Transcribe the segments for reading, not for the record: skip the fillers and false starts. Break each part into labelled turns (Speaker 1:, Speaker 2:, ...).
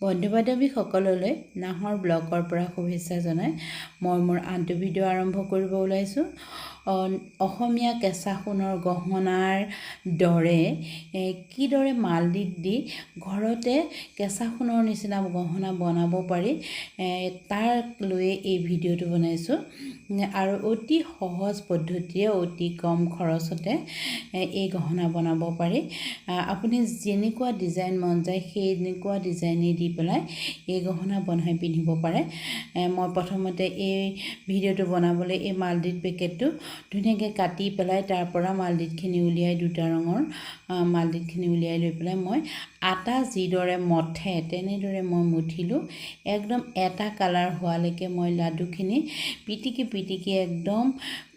Speaker 1: বন্ধু বান্ধৱীসকললৈ নাহৰ ব্লগৰ পৰা শুভেচ্ছা জনাই মই মোৰ আনটো ভিডিঅ' আৰম্ভ কৰিব ওলাইছোঁ। অসমীয়া কেঁচা সোণৰ গহনাৰ দৰে কিদৰে মালদিত দি ঘৰতে কেঁচা সোণৰ নিচিনা গহনা বনাব পাৰি তাক লৈ এই ভিডিঅ'টো বনাইছোঁ। আৰু অতি সহজ পদ্ধতিৰে অতি কম খৰচতে এই গহনা বনাব পাৰি। আপুনি যেনেকুৱা ডিজাইন মন যায় সেনেকুৱা ডিজাইনে দি পেলাই এই গহনা বনাই পিন্ধিব পাৰে। মই প্ৰথমতে এই ভিডিঅ'টো বনাবলৈ এই মালদিত পেকেটটো ধুনীয়াকৈ কাটি পেলাই তাৰ পৰা মালদিতখিনি উলিয়াই দুটা ৰঙৰ মালদিতখিনি উলিয়াই লৈ পেলাই মই আটা যিদৰে মঠে তেনেদৰে মই মঠিলোঁ। একদম এটা কালাৰ হোৱালৈকে মই লাডুখিনি পিটিকি একদম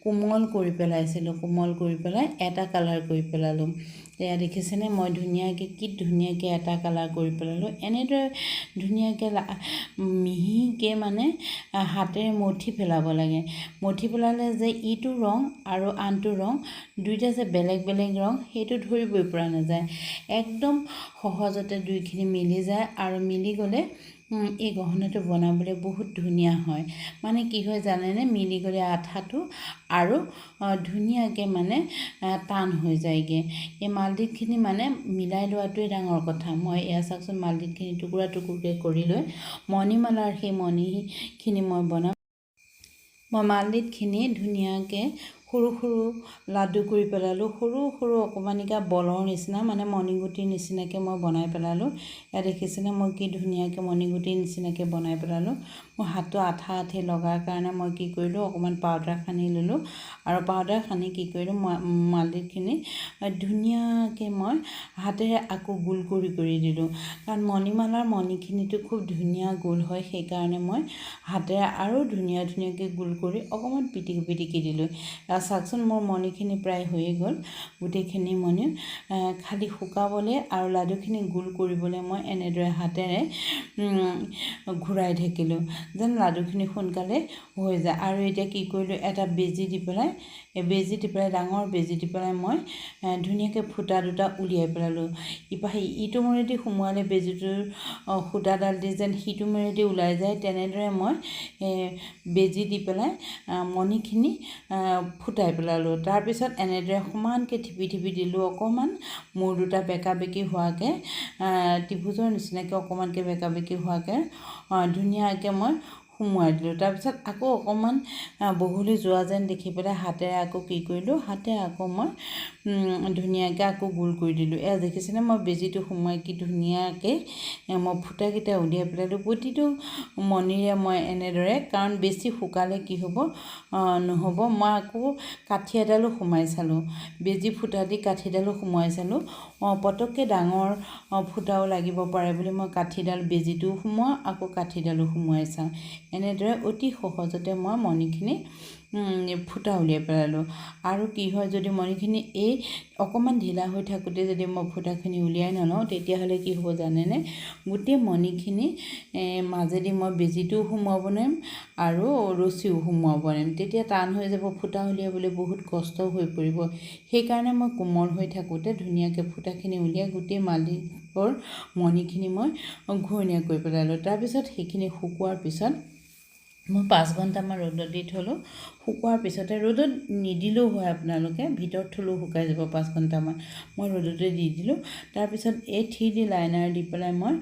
Speaker 1: কোমল কৰি পেলাইছিলোঁ। কোমল কৰি পেলাই এটা কালাৰ কৰি পেলালোঁ। এয়া দেখিছেনে মই ধুনীয়াকৈ এটা কালাৰ কৰি পেলালোঁ। এনেদৰে ধুনীয়াকৈ মিহিকৈ মানে হাতেৰে মঠি পেলাব লাগে। মঠি পেলালে যে ইটো ৰং আৰু আনটো ৰং দুইটা যে বেলেগ বেলেগ ৰং সেইটো ধৰিবই পৰা নাযায়। একদম সহজতে দুইখিনি মিলি যায় আৰু মিলি গ'লে এই গহনাটো বনাবলৈ বহুত ধুনীয়া হয়। মানে কি হয় জানেনে, মিলি গ'লে আঠাটো আৰু ধুনীয়াকৈ মানে টান হৈ যায়গৈ। এই মালদিতখিনি মানে মিলাই লোৱাটোৱে ডাঙৰ কথা। মই এয়া চাওকচোন মালদিতখিনি টুকুৰা টুকুৰকৈ কৰি লৈ মণিমালাৰ সেই মণিখিনি মই বনাম। মই মালদিতখিনি ধুনীয়াকৈ সৰু সৰু লাডু কৰি পেলালোঁ। সৰু সৰু অকণমানিকা বলৰ নিচিনা মানে মণিগুটিৰ নিচিনাকৈ মই বনাই পেলালোঁ। এয়া দেখিছেনে মই কি ধুনীয়াকৈ মণিগুটিৰ নিচিনাকৈ বনাই পেলালোঁ। মোৰ হাতটো আঠা লগাৰ কাৰণে মই কি কৰিলোঁ, অকণমান পাউডাৰ সানি ল'লোঁ আৰু পাউডাৰ সানি কি কৰিলোঁ, মালদিতখিনি ধুনীয়াকৈ মই হাতেৰে আকৌ গোল কৰি দিলোঁ। কাৰণ মণিমালাৰ মণিখিনিতো খুব ধুনীয়া গোল হয়, সেইকাৰণে মই হাতেৰে আৰু ধুনীয়াকৈ গোল কৰি অকণমান পিটিকি দিলোঁ। চাওকচোন মোৰ মণিখিনি প্ৰায় হৈয়ে গ'ল। গোটেইখিনি মণি খালি শুকাবলৈ আৰু লাডুখিনি গোল কৰিবলৈ মই এনেদৰে হাতেৰে ঘূৰাই থাকিলোঁ যেন লাডুখিনি সোনকালে হৈ যায়। আৰু এতিয়া কি কৰিলোঁ, এটা বেজি দি পেলাই ডাঙৰ বেজি দি পেলাই মই ধুনীয়াকৈ ফুটা দুটা উলিয়াই পেলালোঁ। ইটো মূৰেদি সোমোৱালে বেজিটোৰ সূতাডাল দি যেন সিটো মূৰেদি ওলাই যায়, তেনেদৰে মই বেজি দি পেলাই মণিখিনি ফুটাই পেলালোঁ। তাৰপিছত এনেদৰে সমানকৈ টিপি দিলোঁ। অকণমান মূৰ দুটা বেকা বেকি হোৱাকৈ ত্ৰিভুজৰ নিচিনাকৈ অকণমানকৈ বেকা বেকি হোৱাকৈ ধুনীয়াকৈ মই সোমোৱাই দিলোঁ। তাৰপিছত আকৌ অকণমান বহলি যোৱা যেন দেখি পেলাই হাতেৰে আকৌ কি কৰিলোঁ, মই ধুনীয়াকৈ আকৌ গোল কৰি দিলোঁ। এয়া দেখিছেনে মই বেজিটো সোমোৱাই কি ধুনীয়াকৈ মই ফুটাকেইটা উলিয়াই পেলালোঁ। প্ৰতিটো মণিৰে মই এনেদৰে, কাৰণ বেছি শুকালে কি হ'ব নহ'ব, মই আকৌ কাঠি এডালো সোমাই চালোঁ। বেজি ফুটা দি কাঠিডালো সোমোৱাই চালোঁ। পটককৈ ডাঙৰ ফুটাও লাগিব পাৰে বুলি মই কাঠিডাল বেজিটোও সোমোৱাওঁ আকৌ কাঠিডালো সোমোৱাই চাওঁ। এনেদৰে অতি সহজতে মই মণিখিনি ফুটা উলিয়াই পেলালোঁ। আৰু কি হয়, যদি মণিখিনি এই অকণমান ঢিলা হৈ থাকোঁতে যদি মই ফুটাখিনি উলিয়াই নলওঁ তেতিয়াহ'লে কি হ'ব জানেনে, গোটেই মণিখিনি মাজেদি মই বেজিটোও সোমোৱাব নোৱাৰিম আৰু ৰছীও সোমোৱাব নোৱাৰিম। তেতিয়া টান হৈ যাব, ফুটা উলিয়াবলৈ বহুত কষ্ট হৈ পৰিব। সেইকাৰণে মই কোমল হৈ থাকোঁতে ধুনীয়াকৈ ফুটাখিনি উলিয়াই গোটেই মালদিতৰ মণিখিনি মই ঘূৰণীয়া কৰি পেলালোঁ। তাৰপিছত সেইখিনি শুকোৱাৰ পিছত মই 5 ঘণ্টামান ৰ'দত দি থ'লোঁ। শুকোৱাৰ পিছতে ৰ'দত নিদিলেও হয়, আপোনালোকে ভিতৰত থ'লেও শুকাই যাব 5 ঘণ্টামান। মই ৰ'দতে দি দিলোঁ। তাৰপিছত এই 3D লাইনাৰ দি পেলাই মই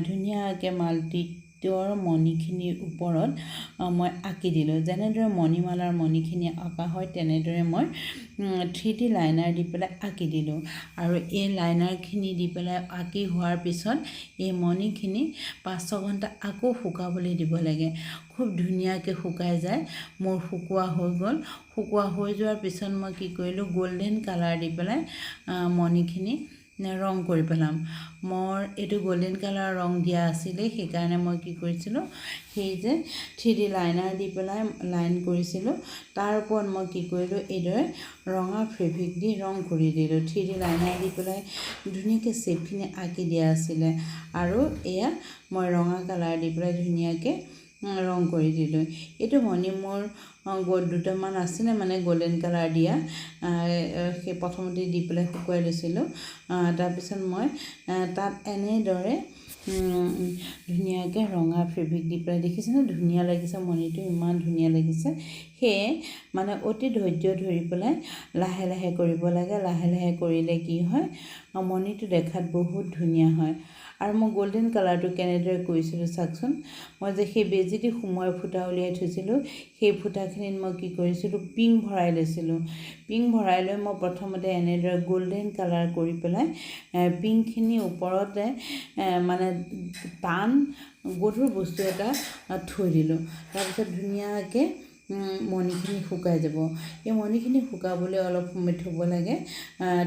Speaker 1: ধুনীয়াকৈ মালদিতৰ মণিখিনিৰ ওপৰত মই আঁকি দিলোঁ। যেনেদৰে মণিমালাৰ মণিখিনি আঁকা হয় তেনেদৰে মই 3D লাইনাৰ দি পেলাই আঁকি দিলোঁ। আৰু এই লাইনাৰখিনি দি পেলাই আঁকি হোৱাৰ পিছত এই মণিখিনি 5-6 ঘণ্টা আকৌ শুকাবলৈ দিব লাগে। খুব ধুনীয়াকৈ শুকাই যায়। মোৰ শুকোৱা হৈ গ'ল। শুকোৱা হৈ যোৱাৰ পিছত মই কি কৰিলোঁ, গল্ডেন কালাৰ দি পেলাই মণিখিনি ৰং কৰি পেলাম। মোৰ এইটো গল্ডেন কালাৰ ৰং দিয়া আছিলে, সেইকাৰণে মই কি কৰিছিলোঁ, সেই যে 3D লাইনাৰ দি পেলাই লাইন কৰিছিলোঁ তাৰ ওপৰত মই কি কৰিলোঁ, এইদৰে ৰঙা ফেব্ৰিক দি ৰং কৰি দিলোঁ। 3D লাইনাৰ দি পেলাই ধুনীয়াকৈ শ্বেপখিনি আঁকি দিয়া আছিলে আৰু এয়া মই ৰঙা কালাৰ দি পেলাই ধুনীয়াকৈ ৰং কৰি দিলোঁ। এইটো মণি মোৰ দুটামান আছিলে মানে গল্ডেন কালাৰ দিয়া, সেই প্ৰথমতে দি পেলাই শুকুৱাই লৈছিলোঁ। তাৰপিছত মই তাত এনেদৰে ধুনীয়াকৈ ৰঙা ফেব্ৰিক দি পেলাই দেখিছেনে ধুনীয়া লাগিছে মণিটো ইমান ধুনীয়া লাগিছে সেয়ে মানে অতি ধৈৰ্য ধৰি পেলাই লাহে লাহে কৰিব লাগে লাহে লাহে কৰিলে কি হয় মণিটো দেখাত বহুত ধুনীয়া হয় আৰু মই গোল্ডেন কালাৰটো কেনেদৰে কৰিছিলোঁ চাওকচোন মই যে সেই বেজিটি সোমোৱাই ফুটা উলিয়াই থৈছিলোঁ সেই ফুটাখিনিত মই কি কৰিছিলোঁ পিং ভৰাই লৈছিলোঁ পিং ভৰাই লৈ মই প্ৰথমতে এনেদৰে গোল্ডেন কালাৰ কৰি পেলাই পিংখিনি ওপৰতে মানে টান গধুৰ বস্তু এটা থৈ দিলোঁ তাৰপিছত ধুনীয়াকৈ মণিখিনি শুকাই যাব এই মণিখিনি শুকাবলৈ অলপ সময় থ'ব লাগে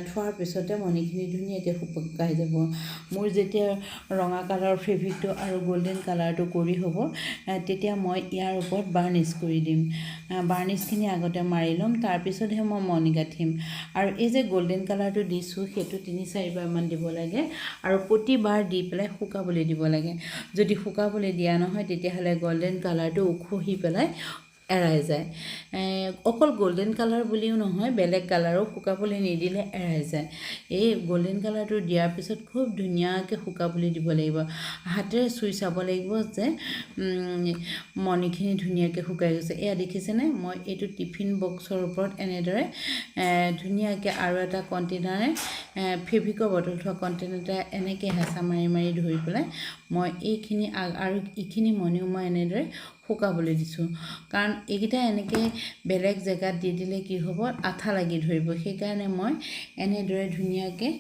Speaker 1: থোৱাৰ পিছতে মণিখিনি ধুনীয়াকৈ শুকাই যাব মোৰ যেতিয়া ৰঙা কালাৰৰ ফেব্ৰিকটো আৰু গোল্ডেন কালাৰটো কৰি হ'ব তেতিয়া মই ইয়াৰ ওপৰত বাৰ্নিছ কৰি দিম বাৰ্নিছখিনি আগতে মাৰি ল'ম তাৰপিছতহে মই মণি গাঁঠিম আৰু এই যে গোল্ডেন কালাৰটো দিছোঁ সেইটো 3-4বাৰমান দিব লাগে আৰু প্ৰতিবাৰ দি পেলাই শুকাবলৈ দিব লাগে যদি শুকাবলৈ দিয়া নহয় তেতিয়াহ'লে গোল্ডেন কালাৰটো উখহি পেলাই এৰাই যায় অকল গোল্ডেন কালাৰ বুলিও নহয় বেলেগ কালাৰো শুকাবলৈ নিদিলে এৰাই যায় এই গোল্ডেন কালাৰটো দিয়াৰ পিছত খুব ধুনীয়াকৈ শুকাবলৈ দিব লাগিব হাতেৰে চুই চাব লাগিব যে মণিখিনি ধুনীয়াকৈ শুকাই গৈছে এয়া দেখিছেনে মই এইটো টিফিন বক্সৰ ওপৰত এনেদৰে ধুনীয়াকৈ আৰু এটা কণ্টেইনাৰে ফেব্ৰিকৰ বটল থোৱা কণ্টেইনাৰ এটা এনেকৈ হেঁচা মাৰি মাৰি ধৰি পেলাই মই এইখিনি আৰু এইখিনি মণিও মই এনেদৰে শুকাবলৈ দিছোঁ কাৰণ এইকেইটা এনেকৈ বেলেগ জেগাত দি দিলে কি হ'ব আঠা লাগি ধৰিব সেইকাৰণে মই এনেদৰে ধুনীয়াকৈ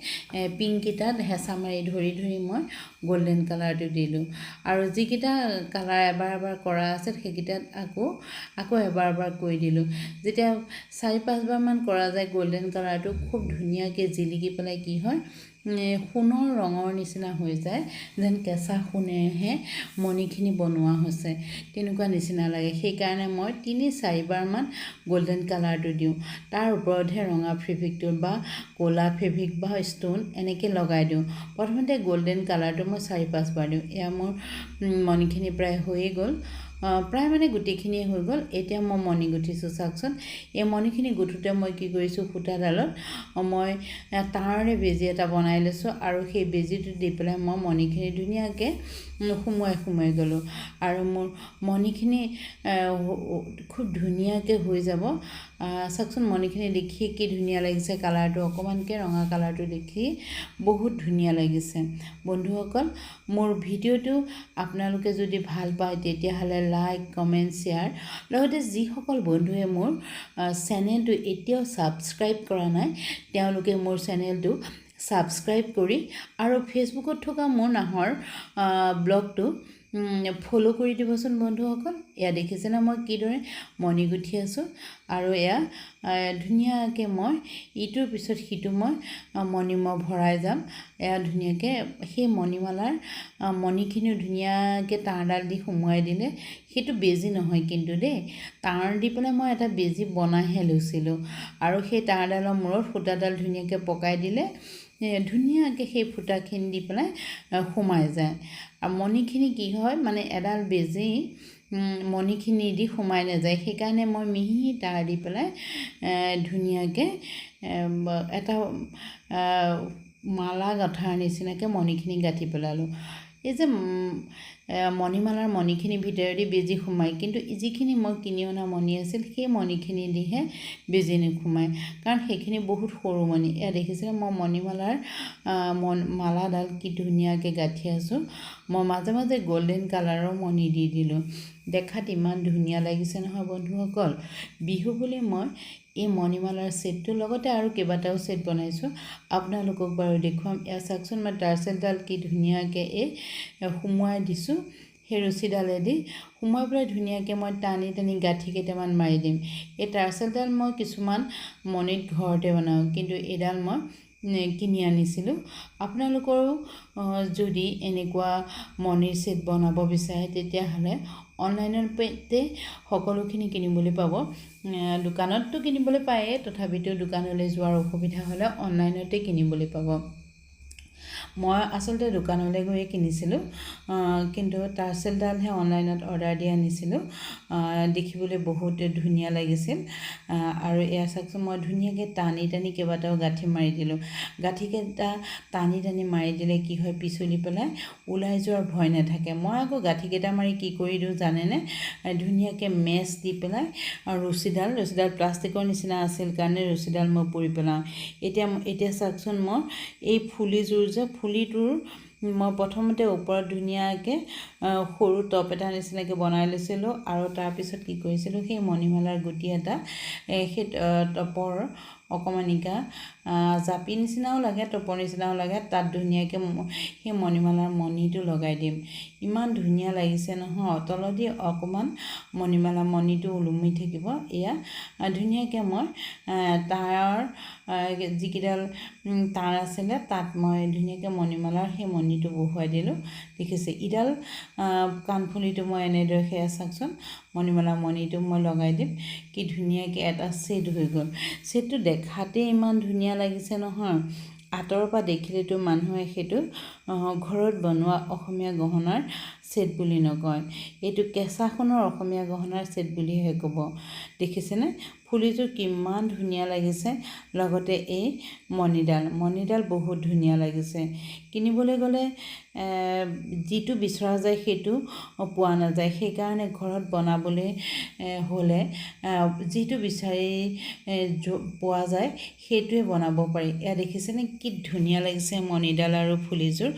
Speaker 1: পিংকেইটাত হেঁচা মাৰি ধৰি ধৰি মই গোল্ডেন কালাৰটো দিলোঁ আৰু যিকেইটা কালাৰ এবাৰ কৰা আছে সেইকেইটাত আকৌ এবাৰ কৰি দিলোঁ যেতিয়া 4-5বাৰমান কৰা যায় গোল্ডেন কালাৰটো খুব ধুনীয়াকৈ জিলিকি পেলাই কি হয় সোণৰ ৰঙৰ নিচিনা হৈ যায় যেন কেঁচা সোণেহে মণিখিনি বনোৱা হৈছে তেনেকুৱা নিচিনা লাগে সেইকাৰণে মই 3-4বাৰমান গোল্ডেন কালাৰটো দিওঁ তাৰ ওপৰতহে ৰঙা ফেব্ৰিকটো বা ক'লা ফেব্ৰিক বা ষ্ট'ন এনেকৈ লগাই দিওঁ প্ৰথমতে গোল্ডেন কালাৰটো মই 4-5বাৰ দিওঁ এয়া মোৰ মণিখিনি প্ৰায় হৈয়ে গ'ল প্ৰায় মানে গোটেইখিনিয়ে হৈ গ'ল এতিয়া মই মণি গুঠিছোঁ চাওকচোন এই মণিখিনি গুঠোঁতে মই কি কৰিছোঁ সূতাডালত মই তাঁৰৰে বেজি এটা বনাই লৈছোঁ আৰু সেই বেজিটো দি পেলাই মই মণিখিনি ধুনীয়াকৈ সোমোৱাই গ'লোঁ আৰু মোৰ মণিখিনি খুব ধুনীয়াকৈ হৈ যাব চাওকচোন মণিখিনি দেখি কি ধুনীয়া লাগিছে কালাৰটো অকণমানকৈ ৰঙা কালাৰটো দেখি বহুত ধুনীয়া লাগিছে বন্ধুসকল মোৰ ভিডিঅ'টো আপোনালোকে যদি ভাল পায় তেতিয়াহ'লে লাইক কমেণ্ট শ্বেয়াৰ লগতে যিসকল বন্ধুৱে মোৰ চেনেলটো এতিয়াও ছাবস্ক্ৰাইব কৰা নাই তেওঁলোকে মোৰ চেনেলটো ছাবস্ক্ৰাইব কৰি আৰু ফেচবুকত থকা মোৰ নাহৰ ব্লগটো ফ'ল' কৰি দিবচোন বন্ধুসকল এয়া দেখিছেনে মই কিদৰে মণি গুঠি আছোঁ আৰু এয়া ধুনীয়াকৈ মই ইটোৰ পিছত সিটো মই মণি ভৰাই যাম এয়া ধুনীয়াকৈ সেই মণিমালাৰ মণিখিনিও ধুনীয়াকৈ তাঁৰডাল দি সোমোৱাই দিলে সেইটো বেজি নহয় কিন্তু দেই তাঁৰ দি পেলাই মই এটা বেজি বনাইহে লৈছিলোঁ আৰু সেই তাঁৰডালৰ মূৰত সূতাডাল ধুনীয়াকৈ পকাই দিলে ধুনীয়াকৈ সেই ফুটাখিনি দি পেলাই সোমাই যায় আৰু মণিখিনি কি হয় মানে এডাল বেজি মণিখিনি দি সোমাই নাযায় সেইকাৰণে মই মিহি তাঁৰ দি পেলাই ধুনীয়াকৈ এটা মালা গাঁঠাৰ নিচিনাকৈ মণিখিনি গাঁঠি পেলালোঁ এই যে মণিমালাৰ মণিখিনি ভিতৰেদি বেজি সোমায় কিন্তু যিখিনি মই কিনি অনা মণি আছিল সেই মণিখিনি দিহে বেজি নোসোমায় কাৰণ সেইখিনি বহুত সৰু মণি এয়া দেখিছিলে মই মণিমালাৰ মালাডাল কি ধুনীয়াকৈ গাঁঠি আছোঁ মই মাজে মাজে গোল্ডেন কালাৰৰ মণি দি দিলোঁ দেখাত ইমান ধুনীয়া লাগিছে নহয় বন্ধুসকল বিহু বুলি মই এই মণিমালাৰ ছেটটোৰ লগতে আৰু কেইবাটাও ছেট বনাইছোঁ আপোনালোকক বাৰু দেখুৱাম এয়া চাওকচোন মই টাৰ্চেলডাল কি ধুনীয়াকৈ সোমোৱাই দিছোঁ সেই ৰছীডালেদি সোমোৱাই পেলাই ধুনীয়াকৈ মই টানি টানি গাঁঠি কেইটামান মাৰি দিম এই টাৰ্চেলডাল মই কিছুমান মণিত ঘৰতে বনাওঁ কিন্তু এইডাল মই কিনি আনিছিলোঁ আপোনালোকৰো যদি এনেকুৱা মণিৰ ছেট বনাব বিচাৰে তেতিয়াহ'লে অনলাইনতে সকলোখিনি কিনিবলৈ পাব দোকানততো কিনিবলৈ পায়েই তথাপিতো দোকানলৈ যোৱাৰ অসুবিধা হ'লে অনলাইনতে কিনিবলৈ পাব মই আচলতে দোকানলৈ গৈ কিনিছিলোঁ, কিন্তু টাৰ্চেলডালহে অনলাইনত অৰ্ডাৰ দি আনিছিলোঁ। দেখিবলৈ বহুত ধুনীয়া লাগিছিল, আৰু এয়া চাওকচোন, মই ধুনীয়াকৈ টানি টানি কেইবাটাও গাঁঠি মাৰি দিলোঁ। গাঁঠিকেইটা টানি টানি মাৰি দিলে কি হয়, পিছলি পেলাই ওলাই যোৱাৰ ভয় নাথাকে। মই আকৌ গাঁঠিকেইটা মাৰি কি কৰি দিওঁ জানেনে, ধুনীয়াকৈ মেচ দি পেলাই ৰছীডাল প্লাষ্টিকৰ নিচিনা আছিল কাৰণে ৰছীডাল মই পুৰি পেলাওঁ। এতিয়া চাওকচোন, মই এই ফুলিটোৰ মই প্ৰথমতে ওপৰত ধুনীয়াকৈ সৰু টপ এটা নিচিনাকৈ বনাই লৈছিলোঁ, আৰু তাৰপিছত কি কৰিছিলোঁ, সেই মণিমালাৰ গুটি এটা সেই টপৰ অকণমানিকা জাপি নিচিনাও লাগে, টপৰ নিচিনাও লাগে, তাত ধুনীয়াকৈ সেই মণিমালাৰ মণিটো লগাই দিম। ইমান ধুনীয়া লাগিছে নহয়, তলদি অকণমান মণিমালা মণিটো ওলমি থাকিব। এয়া ধুনীয়াকৈ মই তাঁৰৰ যিকেইডাল তাঁৰ আছিলে তাত মই ধুনীয়াকৈ মণিমালাৰ সেই মণিটো বহুৱাই দিলোঁ। দেখিছে, ইডাল কাণফুলিটো মই এনেদৰে, সেয়া চাওকচোন, মণিমালাৰ মণিটো মই লগাই দিম। কি ধুনীয়াকৈ এটা ছেট হৈ গ'ল। ছেটটো দেখাতেই ইমান ধুনীয়া লাগিছে নহয়, আঁতৰৰ পৰা দেখিলেতো মানুহে সেইটো ঘৰত বনোৱা অসমীয়া গহনাৰ ছেট বুলি নকয়, এইটো কেঁচা সোণৰ অসমীয়া গহনাৰ ছেট বুলিহে ক'ব। দেখিছেনে, ফুলিযোৰ কিমান ধুনীয়া লাগিছে, লগতে এই মণিডাল বহুত ধুনীয়া লাগিছে। কিনিবলৈ গ'লে যিটো বিচৰা যায় সেইটো পোৱা নাযায়, সেইকাৰণে ঘৰত বনাবলৈ হ'লে যিটো বিচাৰি পোৱা যায় সেইটোৱে বনাব পাৰি। এয়া দেখিছেনে কি ধুনীয়া লাগিছে মণিডাল আৰু ফুলিযোৰ।